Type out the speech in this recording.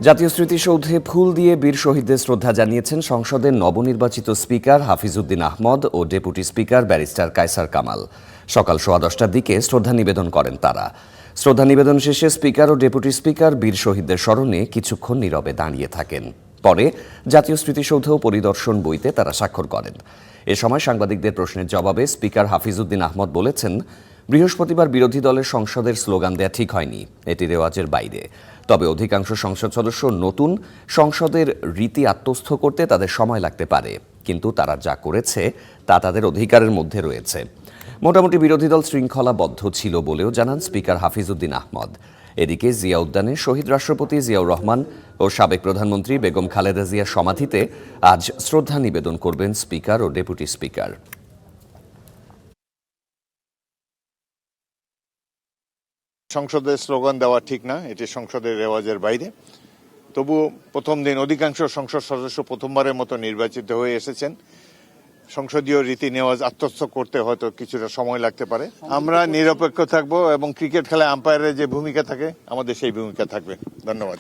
জাতীয় স্মৃতিসৌধে ফুল দিয়ে বীর শহীদদের শ্রদ্ধা জানিয়েছেন সংসদের নবনির্বাচিত স্পিকার হাফিজউদ্দিন আহমদ ও deputy speaker barrister Kaiser Kamal. সকাল 10:15টার দিকে শ্রদ্ধা নিবেদন করেন তারা। শ্রদ্ধা নিবেদন শেষে স্পিকার ও ডেপুটি স্পিকার বীর শহীদদের স্মরণে কিছুক্ষণ নীরবে দাঁড়িয়ে থাকেন। পরে জাতীয় স্মৃতিসৌধ পরিদর্শন বইতে তারা স্বাক্ষর করেন। এ সময় সাংবাদিকদের প্রশ্নের জবাবে স্পিকার হাফিজউদ্দিন আহমদ বলেছেন, বৃহস্পতিবার বিরোধী দলের সংসদের স্লোগান দেয়া ঠিক হয়নি, এটি রেওয়াজের বাইরে। তবে অধিকাংশ সংসদ সদস্য নতুন সংসদের রীতি আত্মস্থ করতে তাদের সময় লাগতে পারে, কিন্তু তারা যা করেছে তা তাদের অধিকারের মধ্যে রয়েছে। মোটামুটি বিরোধী দল শৃঙ্খলাবদ্ধ ছিল বলেও জানান স্পিকার হাফিজউদ্দিন আহমদ। এদিকে জিয়া উদ্যানে শহীদ রাষ্ট্রপতি জিয়াউর রহমান ও সাবেক প্রধানমন্ত্রী বেগম খালেদা জিয়ার সমাধিতে আজ শ্রদ্ধা নিবেদন করবেন স্পিকার ও ডেপুটি স্পিকার। সংসদের স্লোগান দেওয়া ঠিক না, এটি সংসদের রেওয়াজের বাইরে। তবু প্রথম দিন অধিকাংশ সংসদ সদস্য প্রথমবারের মতো নির্বাচিত হয়ে এসেছেন। সংসদীয় রীতি নেওয়াজ আত্মস্থ করতে হয়তো কিছুটা সময় লাগতে পারে। আমরা নিরপেক্ষ থাকবো এবং ক্রিকেট খেলায় আম্পায়ারের যে ভূমিকা থাকে আমাদের সেই ভূমিকা থাকবে। ধন্যবাদ।